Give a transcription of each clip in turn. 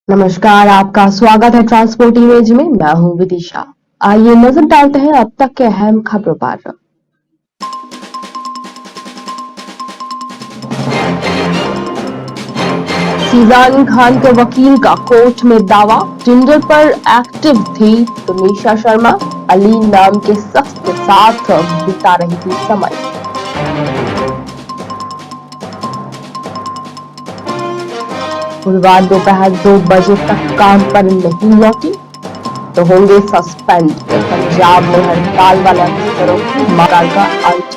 नमस्कार, आपका स्वागत है ट्रांसपोर्ट इमेज में। मैं हूं विदिशा। आइए नजर डालते हैं अब तक के अहम खबरों पर। सीजान खान के वकील का कोर्ट में दावा, टिंडर पर एक्टिव थी तुनिशा शर्मा, अली नाम के शख्स के साथ बिता रही थी समय। बुधवार दोपहर 2 बजे तक काम पर नहीं लौटी तो होंगे सस्पेंड। पंजाब में हड़ताल वाले अफसरों की मांग का अंत।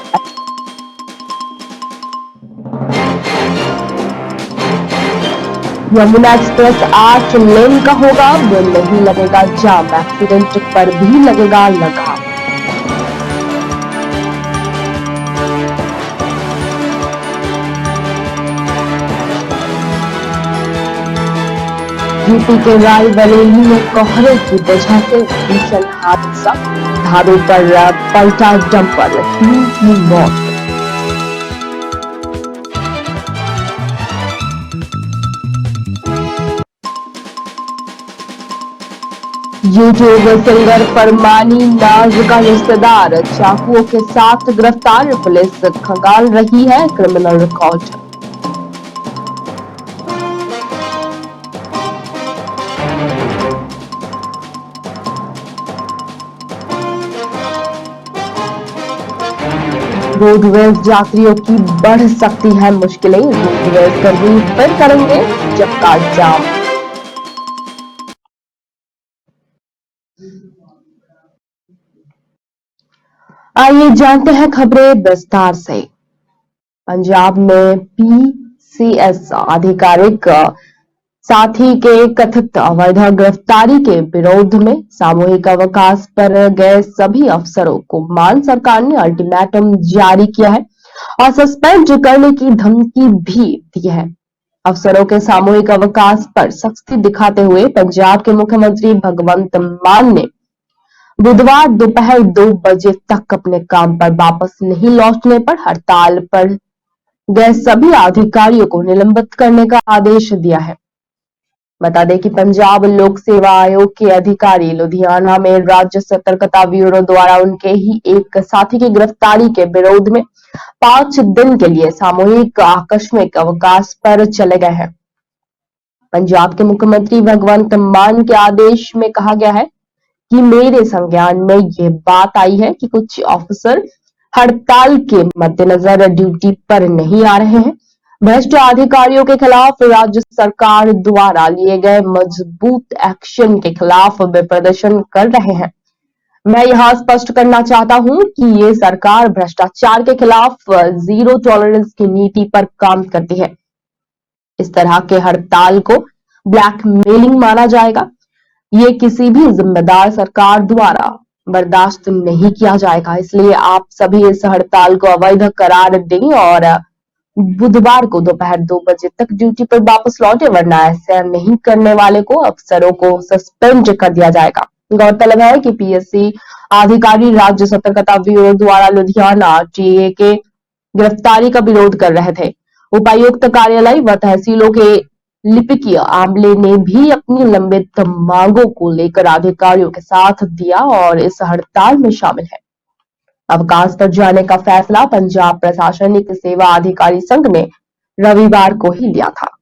यमुना एक्सप्रेस 8 लेन का होगा, वो नहीं लगेगा जाम, एक्सीडेंट पर भी लगेगा लगाम। यूपी के रायबरेली में कोहरे की वजह से भीषण हादसा, ढाबे पर पलटा डंपर, 3 की मौत। यूट्यूब सिंगर फरमानी नाज का रिश्तेदार चाकुओं के साथ गिरफ्तार, पुलिस खंगाल रही है क्रिमिनल रिकॉर्ड। रोडवेज यात्रियों की बढ़ सकती है मुश्किलें, रोडवेज कर्मी फिर करेंगे चक्का जाम। आइए जानते हैं खबरें विस्तार से। पंजाब में पीसीएस आधिकारिक साथी के कथित अवैध गिरफ्तारी के विरोध में सामूहिक अवकाश पर गए सभी अफसरों को मान सरकार ने अल्टीमेटम जारी किया है और सस्पेंड करने की धमकी भी दी है। अफसरों के सामूहिक अवकाश पर सख्ती दिखाते हुए पंजाब के मुख्यमंत्री भगवंत मान ने बुधवार दोपहर 2 बजे तक अपने काम पर वापस नहीं लौटने पर हड़ताल पर गए सभी अधिकारियों को निलंबित करने का आदेश दिया है। बता दें कि पंजाब लोक सेवा आयोग के अधिकारी लुधियाना में राज्य सतर्कता ब्यूरो द्वारा उनके ही एक साथी की गिरफ्तारी के विरोध में 5 दिन के लिए सामूहिक आकस्मिक अवकाश पर चले गए हैं। पंजाब के मुख्यमंत्री भगवंत मान के आदेश में कहा गया है कि मेरे संज्ञान में ये बात आई है कि कुछ ऑफिसर हड़ताल के मद्देनजर ड्यूटी पर नहीं आ रहे हैं। भ्रष्ट अधिकारियों के खिलाफ राज्य सरकार द्वारा लिए गए मजबूत एक्शन के खिलाफ वे प्रदर्शन कर रहे हैं। मैं यहां स्पष्ट करना चाहता हूं कि ये सरकार भ्रष्टाचार के खिलाफ जीरो टॉलरेंस की नीति पर काम करती है। इस तरह के हड़ताल को ब्लैकमेलिंग माना जाएगा। ये किसी भी जिम्मेदार सरकार द्वारा बर्दाश्त नहीं किया जाएगा। इसलिए आप सभी इस हड़ताल को अवैध करार दें और बुधवार को दोपहर 2 बजे तक ड्यूटी पर वापस लौटे, वरना ऐसा नहीं करने वाले को अफसरों को सस्पेंड कर दिया जाएगा। गौरतलब है कि पीएससी अधिकारी राज्य सतर्कता ब्यूरो द्वारा लुधियाना टीए के गिरफ्तारी का विरोध कर रहे थे। उपायुक्त कार्यालय व तहसीलों के लिपिकीय आमले ने भी अपनी लंबित मांगों को लेकर अधिकारियों के साथ दिया और इस हड़ताल में शामिल है। अवकाश पर जाने का फैसला पंजाब प्रशासनिक सेवा अधिकारी संघ ने रविवार को ही लिया था।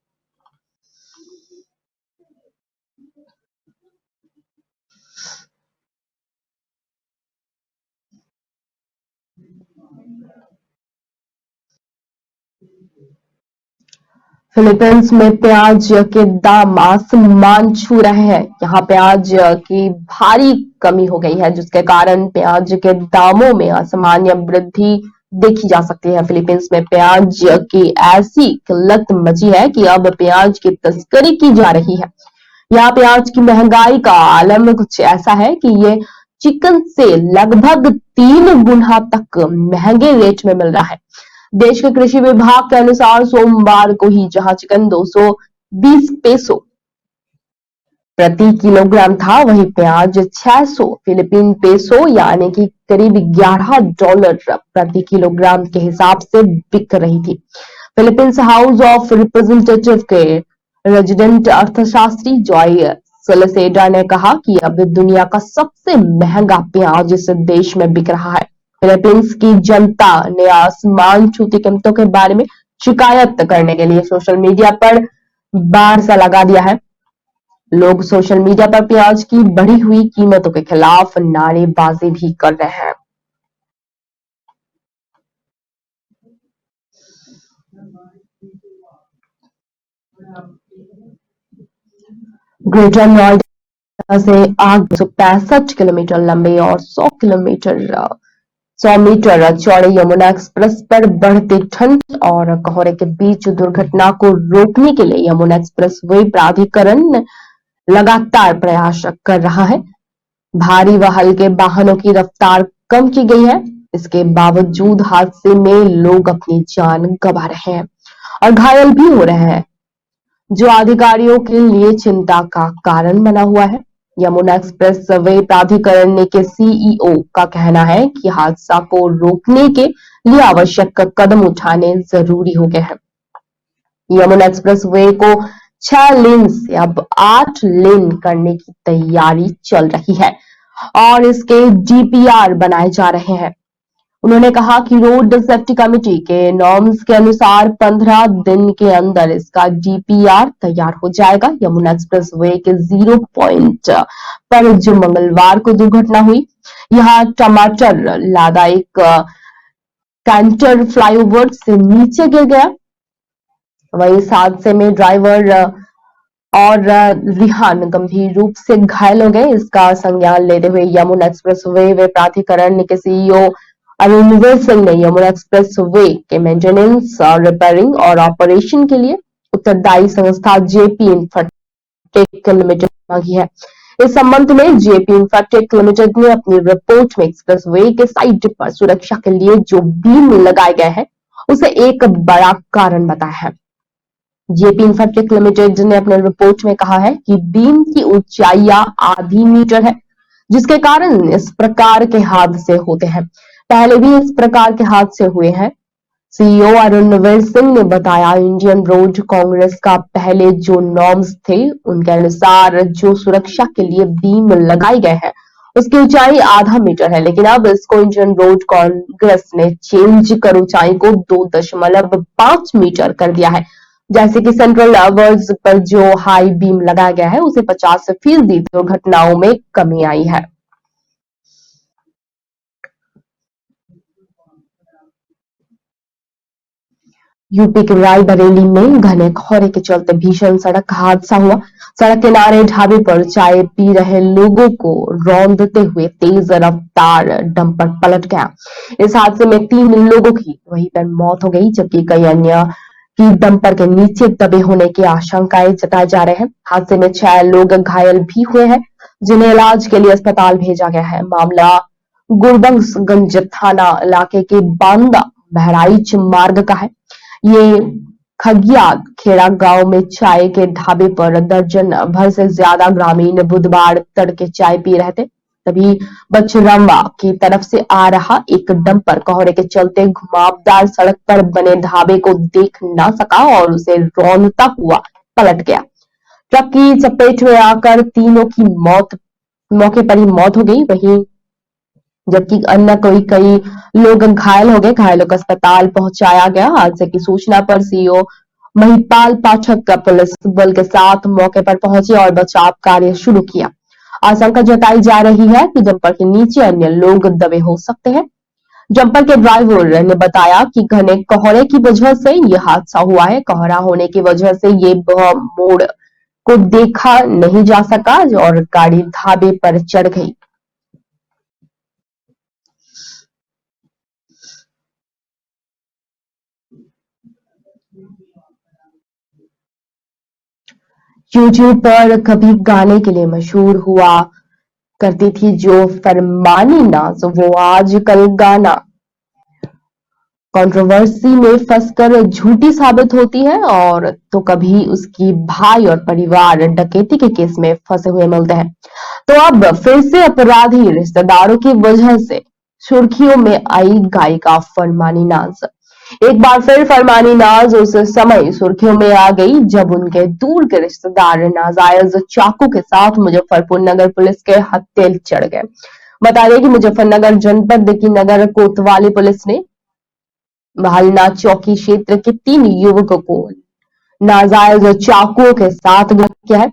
फिलीपींस में प्याज के दाम आसमान छू रहे हैं। यहाँ प्याज की भारी कमी हो गई है, जिसके कारण प्याज के दामों में असामान्य वृद्धि देखी जा सकती है। फिलीपींस में प्याज की ऐसी किल्लत मची है कि अब प्याज की तस्करी की जा रही है। यहाँ प्याज की महंगाई का आलम कुछ ऐसा है कि ये चिकन से लगभग 3 गुना तक महंगे रेट में मिल रहा है। देश के कृषि विभाग के अनुसार सोमवार को ही जहां चिकन 220 पेसो प्रति किलोग्राम था, वहीं प्याज 600 फिलीपीन पेसो यानी कि करीब $11 प्रति किलोग्राम के हिसाब से बिक रही थी। फिलीपींस हाउस ऑफ रिप्रेजेंटेटिव के रेजिडेंट अर्थशास्त्री जॉय सलसेडा ने कहा कि अब दुनिया का सबसे महंगा प्याज इस देश में बिक रहा है। फिलीपींस की जनता ने आसमान छूती कीमतों के बारे में शिकायत करने के लिए सोशल मीडिया पर बार सा लगा दिया है। लोग सोशल मीडिया पर प्याज की बढ़ी हुई कीमतों के खिलाफ नारेबाजी भी कर रहे हैं। ग्रेटर नोएडा से आग 265 किलोमीटर लंबे और 100 मीटर चौड़े यमुना एक्सप्रेस पर बढ़ते ठंड और कोहरे के बीच दुर्घटना को रोकने के लिए यमुना एक्सप्रेस वे प्राधिकरण लगातार प्रयास कर रहा है। भारी व हल्के वाहनों की रफ्तार कम की गई है। इसके बावजूद हादसे में लोग अपनी जान गंवा रहे हैं और घायल भी हो रहे हैं, जो अधिकारियों के लिए चिंता का कारण बना हुआ है। यमुना एक्सप्रेस वे प्राधिकरण के सीईओ का कहना है कि हादसा को रोकने के लिए आवश्यक कदम उठाने जरूरी हो गए हैं। यमुना एक्सप्रेस वे को 6 लेन से अब 8 लेन करने की तैयारी चल रही है और इसके डीपीआर बनाए जा रहे हैं। उन्होंने कहा कि रोड सेफ्टी कमेटी के नॉर्म्स के अनुसार 15 दिन के अंदर इसका डीपीआर तैयार हो जाएगा। यमुना एक्सप्रेस वे के 0 पॉइंट पर जो मंगलवार को दुर्घटना हुई, यहाँ टमाटर लादा एक कैंटर फ्लाईओवर से नीचे गिर गया। वहीं इस हादसे में ड्राइवर और रिहान गंभीर रूप से घायल हो गए। इसका संज्ञान लेते हुए यमुना एक्सप्रेस वे प्राधिकरण के सीईओ अरुणवीर सिंह ने यमुना एक्सप्रेस वे के मेंटेनेंस, रिपेयरिंग और ऑपरेशन के लिए उत्तरदायी संस्था जेपी इंफ्राटेक लिमिटेड मांगी है। इस संबंध में जेपी इंफ्राटेक लिमिटेड ने अपनी रिपोर्ट में एक्सप्रेस वे के साइड पर सुरक्षा के लिए जो बीम लगाए गए हैं उसे एक बड़ा कारण बताया है। जेपी इंफ्राटेक लिमिटेड ने अपने रिपोर्ट में कहा है कि बीम की ऊंचाइयां आधी मीटर है, जिसके कारण इस प्रकार के हादसे होते हैं। पहले भी इस प्रकार के हादसे हुए हैं। सीईओ अरुणवीर सिंह ने बताया, इंडियन रोड कांग्रेस का पहले जो नॉर्म्स थे उनके अनुसार जो सुरक्षा के लिए बीम लगाए गए हैं उसकी ऊंचाई आधा मीटर है, लेकिन अब इसको इंडियन रोड कांग्रेस ने चेंज कर ऊंचाई को 2.5 मीटर कर दिया है। जैसे कि सेंट्रल वर्ड्स पर जो हाई बीम लगाया गया है उसे 50% दुर्घटनाओं में कमी आई है। यूपी के रायबरेली में घने कोहरे के चलते भीषण सड़क हादसा हुआ। सड़क किनारे ढाबे पर चाय पी रहे लोगों को रौंदते हुए तेज रफ्तार डंपर पलट गया। इस हादसे में 3 लोगों की वहीं पर मौत हो गई, जबकि कई अन्य की डंपर के नीचे दबे होने की आशंकाएं जताए जा रहे हैं। हादसे में 6 लोग घायल भी हुए हैं, जिन्हें इलाज के लिए अस्पताल भेजा गया है। मामला गुरबंसगंज थाना इलाके के बांदा बहराइच मार्ग का है। ये खगिया खेड़ा गांव में चाय के ढाबे पर दर्जन भर से ज्यादा ग्रामीण बुधवार तड़के चाय पी रहे थे। तभी बछरम्बा की तरफ से आ रहा एक डंपर कोहरे के चलते घुमावदार सड़क पर बने ढाबे को देख ना सका और उसे रौंदता हुआ पलट गया। ट्रक की चपेट में आकर तीनों की मौके पर ही मौत हो गई, वहीं जबकि अन्य कई लोग घायल हो गए। घायलों को अस्पताल पहुंचाया गया। हादसे की सूचना पर सीईओ महिपाल पाठक का पुलिस बल के साथ मौके पर पहुंचे और बचाव कार्य शुरू किया। आशंका जताई जा रही है कि डंपर के नीचे अन्य लोग दबे हो सकते हैं। डंपर के ड्राइवर ने बताया कि घने कोहरे की वजह से यह हादसा हुआ है। कोहरा होने की वजह से ये मोड़ को देखा नहीं जा सका और गाड़ी ढाबे पर चढ़ गई। यूट्यूब पर कभी गाने के लिए मशहूर हुआ करती थी जो फरमानी नाज, वो आजकल गाना कंट्रोवर्सी में फंसकर झूठी साबित होती है और तो कभी उसकी भाई और परिवार डकैती के केस में फंसे हुए मिलते हैं। तो अब फिर से अपराधी रिश्तेदारों की वजह से सुर्खियों में आई गायिका फरमानी नाज। एक बार फिर फरमानी नाज उस समय सुर्खियों में आ गई जब उनके दूर के रिश्तेदार नाजायज चाकू के साथ मुजफ्फरपुर नगर पुलिस के हत्थे चढ़ गए। बता दें कि मुजफ्फरनगर जनपद की नगर कोतवाली पुलिस ने महलना चौकी क्षेत्र के 3 युवकों को नाजायज चाकुओं के साथ गिरफ्तार किया है।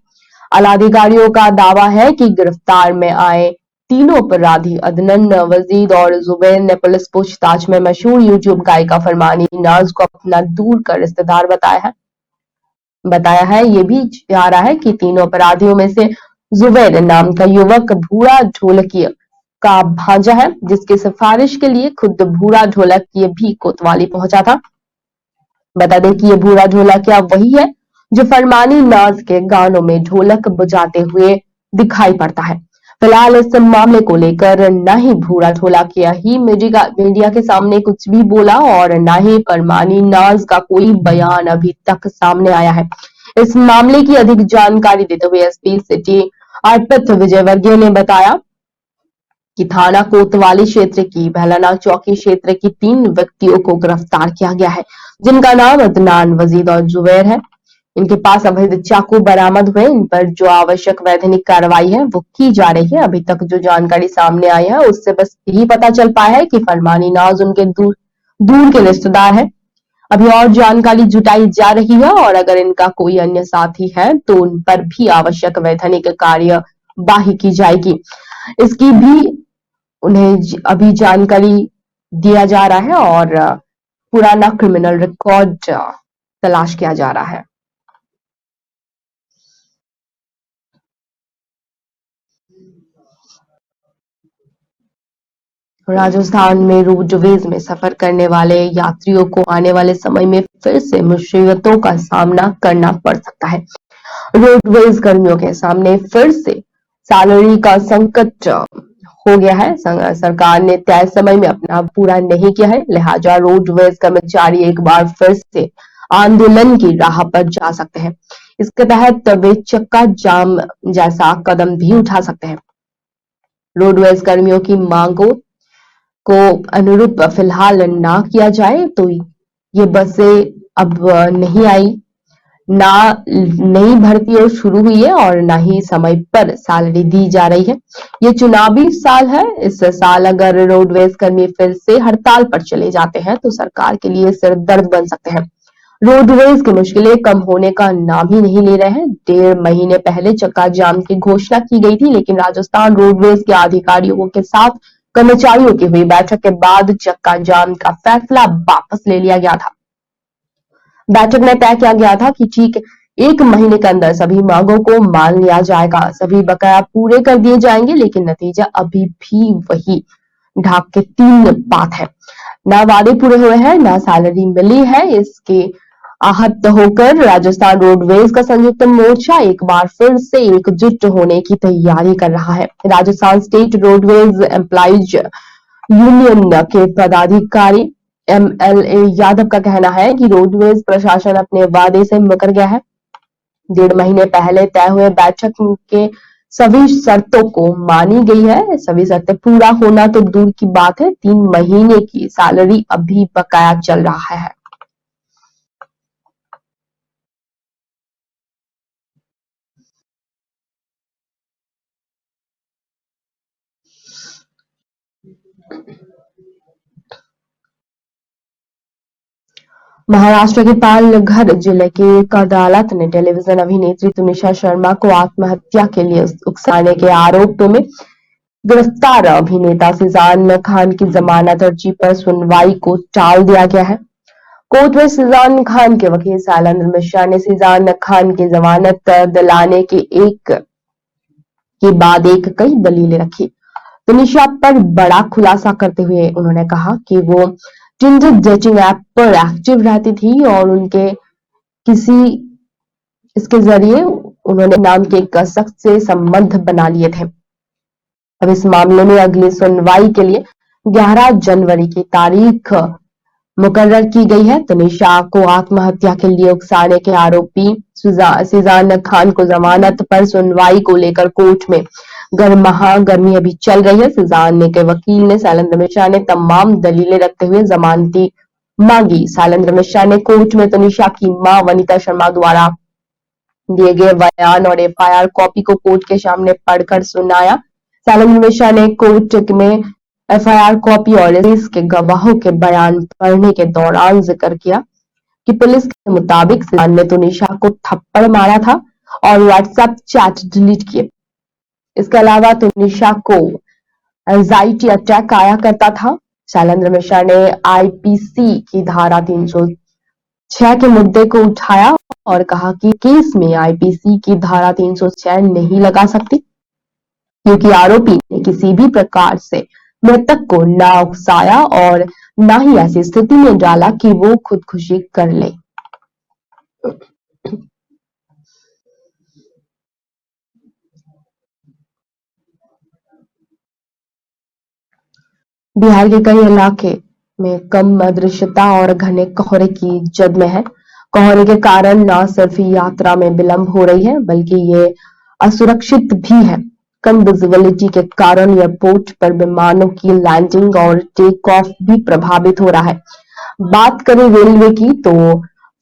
आला अधिकारियों का दावा है कि गिरफ्तार में आए तीनों अपराधी अदनन, वजीद और जुबैर ने पुलिस पूछताछ में मशहूर यूट्यूब गायिका फरमानी नाज को अपना दूर का रिश्तेदार बताया है। ये भी जा रहा है कि तीनों अपराधियों में से जुबैर नाम का युवक भूरा ढोलकिया का भांजा है, जिसकी सिफारिश के लिए खुद भूरा ढोलकिया भी कोतवाली पहुंचा था। बता दें कि ये भूरा ढोलकिया वही है जो फरमानी नाज के गानों में ढोलक बजाते हुए दिखाई पड़ता है। फिलहाल इस मामले को लेकर न ही भूरा ढोलकिया ही मीडिया के सामने कुछ भी बोला और न ही फरमानी नाज का कोई बयान अभी तक सामने आया है। इस मामले की अधिक जानकारी देते हुए एसपी सिटी अर्पित विजयवर्गीय ने बताया कि थाना कोतवाली क्षेत्र की भैलाना चौकी क्षेत्र की 3 व्यक्तियों को गिरफ्तार किया गया है, जिनका नाम अदनान, वजीद और जुबैर है। इनके पास अवैध चाकू बरामद हुए। इन पर जो आवश्यक वैधानिक कार्रवाई है वो की जा रही है। अभी तक जो जानकारी सामने आई है उससे बस यही पता चल पाया है कि फरमानी नाज उनके दूर के रिश्तेदार है। अभी और जानकारी जुटाई जा रही है और अगर इनका कोई अन्य साथी है तो उन पर भी आवश्यक वैधानिक कार्यवाही की जाएगी। इसकी भी उन्हें अभी जानकारी दिया जा रहा है और पुराना क्रिमिनल रिकॉर्ड तलाश किया जा रहा है। राजस्थान में रोडवेज में सफर करने वाले यात्रियों को आने वाले समय में फिर से मुसीबतों का सामना करना पड़ सकता है। रोडवेज कर्मियों के सामने फिर से सैलरी का संकट हो गया है। सरकार ने तय समय में अपना पूरा नहीं किया है, लिहाजा रोडवेज कर्मचारी एक बार फिर से आंदोलन की राह पर जा सकते हैं। इसके तहत वे चक्का जाम जैसा कदम भी उठा सकते हैं। रोडवेज कर्मियों की मांगों को अनुरूप फिलहाल ना किया जाए तो ये बसें अब नहीं आई, ना नई भर्ती शुरू हुई है और ना ही समय पर सैलरी दी जा रही है। ये चुनावी साल है। इस साल अगर रोडवेज कर्मी फिर से हड़ताल पर चले जाते हैं तो सरकार के लिए सिरदर्द बन सकते हैं। रोडवेज की मुश्किलें कम होने का नाम ही नहीं ले रहे हैं। 1.5 महीने पहले चक्का जाम की घोषणा की गई थी, लेकिन राजस्थान रोडवेज के अधिकारियों के साथ कर्मचारियों की हुई बैठक के बाद चक्का जाम का फैसला वापस ले लिया गया था। बैठक में तय किया गया था कि ठीक 1 महीने के अंदर सभी मांगों को मान लिया जाएगा, सभी बकाया पूरे कर दिए जाएंगे, लेकिन नतीजा अभी भी वही ढाक के 3 बात है। ना वादे पूरे हुए हैं, ना सैलरी मिली है। इसके आहत होकर राजस्थान रोडवेज का संयुक्त मोर्चा एक बार फिर से एकजुट होने की तैयारी कर रहा है। Rajasthan state roadways employees union के पदाधिकारी MLA यादव का कहना है कि रोडवेज प्रशासन अपने वादे से मुकर गया है। 1.5 महीने पहले तय हुए बैठक के सभी शर्तों को मानी गई है। सभी शर्तें पूरा होना तो दूर की बात है, 3 महीने की सैलरी अभी बकाया चल रहा है। महाराष्ट्र के पालघर जिले की एक अदालत ने टेलीविजन अभिनेत्री तुनिशा शर्मा को आत्महत्या के लिए उकसाने के आरोप में गिरफ्तार अभिनेता सिजान खान की जमानत अर्जी पर सुनवाई को टाल दिया गया है। कोर्ट में सिजान खान के वकील शैलेंद्र मिश्रा ने सिजान खान की जमानत दिलाने के बाद कई दलीलें रखी। तुनिशा पर बड़ा खुलासा करते हुए उन्होंने कहा कि वो टिंडर डेटिंग ऐप पर एक्टिव रहती थी और इसके जरिए उन्होंने नाम के एक शख्स से संबंध बना लिए थे। अब इस मामले में अगली सुनवाई के लिए 11 जनवरी की तारीख मुकर्रर की गई है। तुनिशा को आत्महत्या के लिए उकसाने के आरोपी सिजान खान को जमानत पर सुनवाई को लेकर कोर्ट में गर्मी अभी चल रही है। सिजान के वकील ने शैलेंद्र मिश्रा ने तमाम दलीलें रखते हुए जमानती मांगी। शैलेंद्र मिश्रा ने कोर्ट में तनिषा की मां वनिता शर्मा द्वारा दिए गए बयान और एफआईआर कॉपी को कोर्ट के सामने पढ़कर सुनाया। शैलेंद्र मिश्रा ने कोर्ट में एफआईआर कॉपी और इसके गवाहों के बयान पढ़ने के दौरान जिक्र किया कि पुलिस के मुताबिक सिद्धांत ने तनिषा को थप्पड़ मारा था और व्हाट्सएप चैट डिलीट किए। इसके अलावा तनिषा को एंजाइटी अटैक आया करता था। शैलेंद्र मिश्रा ने आईपीसी की धारा 306 के मुद्दे को उठाया और कहा कि केस में आईपीसी की धारा 306 नहीं लगा सकती क्योंकि आरोपी ने किसी भी प्रकार से मृतक को ना उकसाया और ना ही ऐसी स्थिति में डाला कि वो खुदकुशी कर ले। बिहार के कई इलाके में कम दृश्यता और घने कोहरे की जद में है। कोहरे के कारण न सिर्फ यात्रा में विलंब हो रही है बल्कि ये असुरक्षित भी है। कम विजिबिलिटी के कारण एयरपोर्ट पर विमानों की लैंडिंग और टेक ऑफ भी प्रभावित हो रहा है। बात करें रेलवे की तो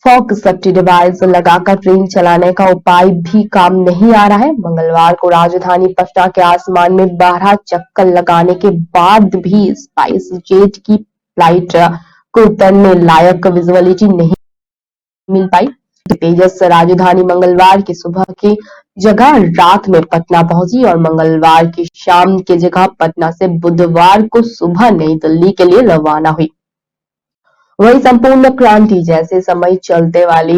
फॉग सेफ्टी डिवाइस लगाकर ट्रेन चलाने का उपाय भी काम नहीं आ रहा है। मंगलवार को राजधानी पटना के आसमान में 12 चक्कर लगाने के बाद भी स्पाइस जेट की फ्लाइट को उतरने लायक विजिबिलिटी नहीं मिल पाई। तेजस राजधानी मंगलवार की सुबह की जगह रात में पटना पहुंची और मंगलवार की शाम की जगह पटना से बुधवार को सुबह नई दिल्ली के लिए रवाना हुई। वही संपूर्ण क्रांति जैसे समय चलते वाली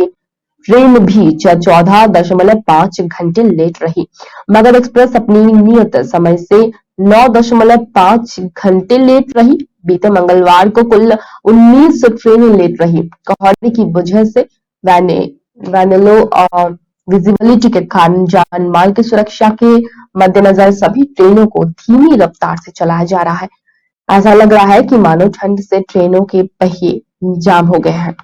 ट्रेन भी 14.5 घंटे लेट रही। मगध एक्सप्रेस अपनी नियत समय से 9.5 घंटे लेट रही। बीते मंगलवार को कुल 19 ट्रेनें लेट रही। कोहरे की वजह से वैनिलो और विजिबिलिटी के कारण जान माल की सुरक्षा के मद्देनजर सभी ट्रेनों को धीमी रफ्तार से चलाया जा रहा है। ऐसा लग रहा है कि मानो ठंड से ट्रेनों के पहिए जाम हो गए हैं।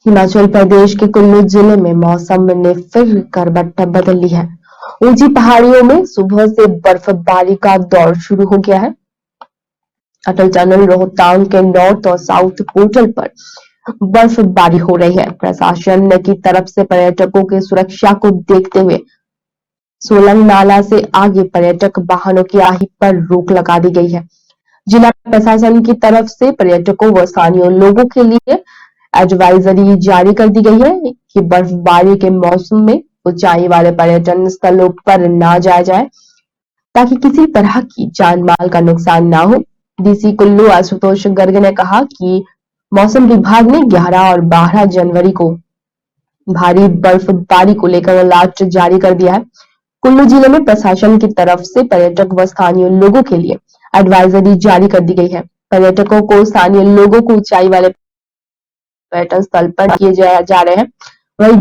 हिमाचल प्रदेश के कुल्लू जिले में मौसम ने फिर करवट बदल ली है। ऊंची पहाड़ियों में सुबह से बर्फबारी का दौर शुरू हो गया है। अटल टनल रोहतांग के नॉर्थ और साउथ पोर्टल पर बर्फबारी हो रही है। प्रशासन की तरफ से पर्यटकों की सुरक्षा को देखते हुए सोलंग नाला से आगे पर्यटक वाहनों की आही पर रोक लगा दी गई है। जिला प्रशासन की तरफ से पर्यटकों व स्थानीय लोगों के लिए एडवाइजरी जारी कर दी गई है कि बर्फबारी के मौसम में ऊंचाई वाले पर्यटन स्थलों पर न जाया जाए ताकि किसी तरह की जान माल का नुकसान न हो। डीसी कुल्लू आशुतोष गर्ग ने कहा कि मौसम विभाग ने 11 और 12 जनवरी को भारी बर्फबारी को लेकर अलर्ट जारी कर दिया है। कुल्लू जिले में प्रशासन की तरफ से पर्यटक व स्थानीय लोगों के लिए एडवाइजरी जारी कर दी गई है। पर्यटकों को स्थानीय लोगों को ऊंचाई वाले पर्यटन स्थल पर किए जा रहे हैं। वही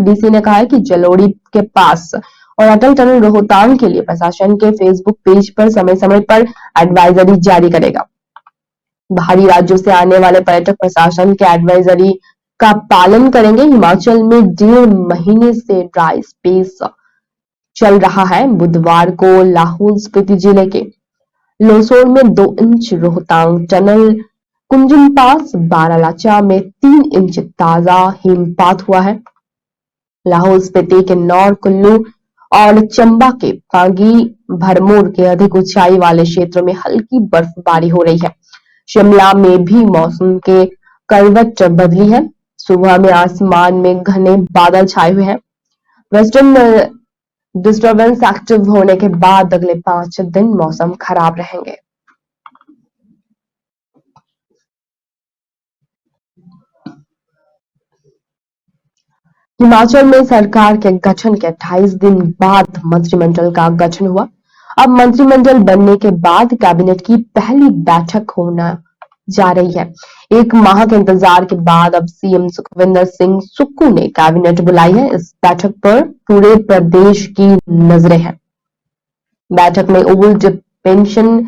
डीसी ने कहा है कि जलोड़ी के पास और अटल टनल रोहतांग के लिए प्रशासन के फेसबुक पेज पर समय समय पर एडवाइजरी जारी करेगा। बाहरी राज्यों से आने वाले पर्यटक प्रशासन के एडवाइजरी का पालन करेंगे। हिमाचल में 1.5 महीने से ड्राई स्पेस चल रहा है। बुधवार को लाहौल स्पीति जिले के लोसोर में 2 इंच, रोहतांग टनल कुंजन पास बारालाचा में 3 इंच ताजा हिमपात हुआ है। लाहौल स्पीति के नौर कुल्लू और चंबा के पांगी भरमौर के अधिक ऊंचाई वाले क्षेत्रों में हल्की बर्फबारी हो रही है। शिमला में भी मौसम के करवट बदली है। सुबह में आसमान में घने बादल छाए हुए हैं। वेस्टर्न डिस्टर्बेंस एक्टिव होने के बाद अगले 5 दिन मौसम खराब रहेंगे। हिमाचल में सरकार के गठन के 28 दिन बाद मंत्रिमंडल का गठन हुआ। अब मंत्रिमंडल बनने के बाद कैबिनेट की पहली बैठक होना जा रही है। 1 माह के इंतजार के बाद अब सीएम सुखविंदर सिंह सुक्खू ने कैबिनेट बुलाई है। इस बैठक पर पूरे प्रदेश की नजरें हैं। बैठक में ओल्ड पेंशन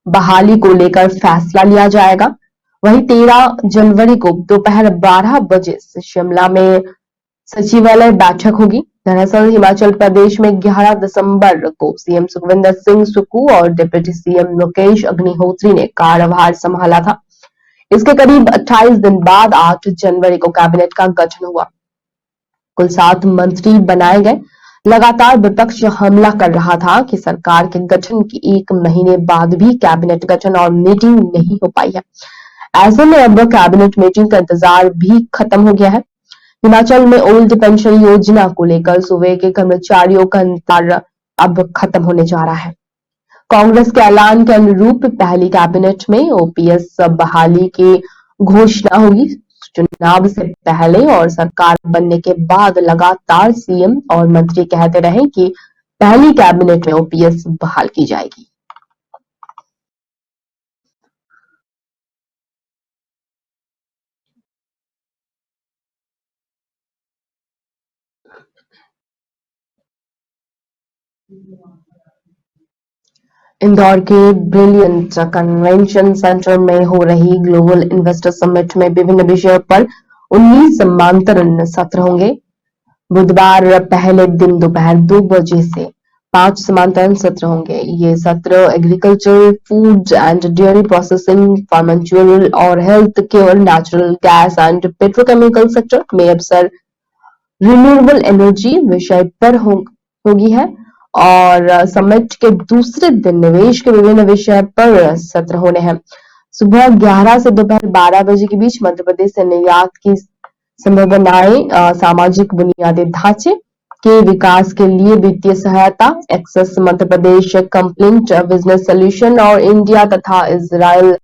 बहाली को लेकर फैसला लिया जाएगा। वहीं 13 जनवरी को दोपहर 12 बजे से शिमला में सचिवालय बैठक होगी। दरअसल हिमाचल प्रदेश में 11 दिसंबर को सीएम सुखविंदर सिंह सुक्खू और डिप्टी सीएम मुकेश अग्निहोत्री ने कार्यभार संभाला था। इसके करीब 28 दिन बाद 8 जनवरी को कैबिनेट का गठन हुआ। कुल 7 मंत्री बनाए गए। लगातार विपक्ष हमला कर रहा था कि सरकार के गठन के 1 महीने बाद भी कैबिनेट गठन और मीटिंग नहीं हो पाई है। ऐसे में अब कैबिनेट मीटिंग का इंतजार भी खत्म हो गया है। हिमाचल में ओल्ड पेंशन योजना को लेकर सूबे के कर्मचारियों का इंतजार अब खत्म होने जा रहा है। कांग्रेस के ऐलान के अनुरूप पहली कैबिनेट में ओपीएस बहाली की घोषणा होगी। चुनाव से पहले और सरकार बनने के बाद लगातार सीएम और मंत्री कहते रहे कि पहली कैबिनेट में ओपीएस बहाल की जाएगी। इंदौर के ब्रिलियंट कन्वेंशन सेंटर में हो रही ग्लोबल इन्वेस्टर समिट में विभिन्न विषयों पर 19 समांतरण सत्र होंगे। बुधवार पहले दिन दोपहर 2 बजे से 5 समांतरण सत्र होंगे। ये सत्र agriculture, food and dairy processing, pharmaceutical और health care, natural gas and petrochemical sector में अवसर, रिन्यूएबल एनर्जी विषय पर होगी है। और समिट के दूसरे दिन निवेश के विभिन्न विषय पर सत्र होने हैं। सुबह 11 से दोपहर 12 बजे के बीच मध्य प्रदेश से निर्यात की संभावनाएं, सामाजिक बुनियादी ढांचे के विकास के लिए वित्तीय सहायता, access Madhya Pradesh complete business solution और इंडिया तथा इजराइल,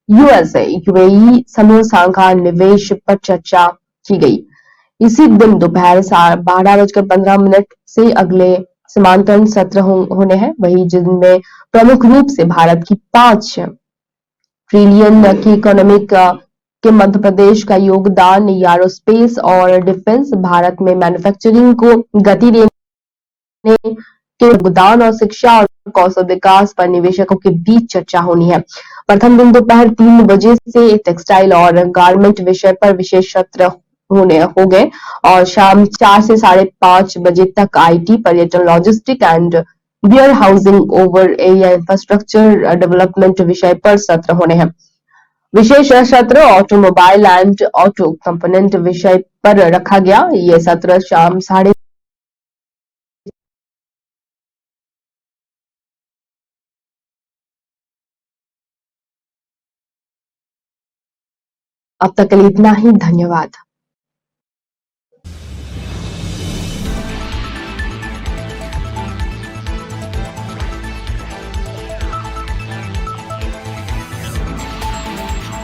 यूएसए, यूएई समूह शाखा निवेश पर चर्चा की गई। इसी दिन दोपहर 12:15 से अगले समांतरण सत्र होने हैं, वही जिनमें प्रमुख रूप से भारत की 5 ट्रिलियन की इकोनॉमी के मध्य प्रदेश का योगदान, एरोस्पेस और डिफेंस, भारत में मैन्युफैक्चरिंग को गति देने के योगदान और शिक्षा और कौशल विकास पर निवेशकों के बीच चर्चा होनी है। प्रथम दिन दोपहर 3 बजे से टेक्सटाइल और गारमेंट विषय पर विशेष सत्र हो गए और शाम 4 से 5:30 बजे तक आईटी, पर्यटन, logistic and warehousing over area infrastructure development विषय पर सत्र होने हैं। विशेष सत्र ऑटोमोबाइल एंड ऑटो कंपोनेंट विषय पर रखा गया। ये सत्र शाम 3:30। अब तक के लिए इतना ही। धन्यवाद।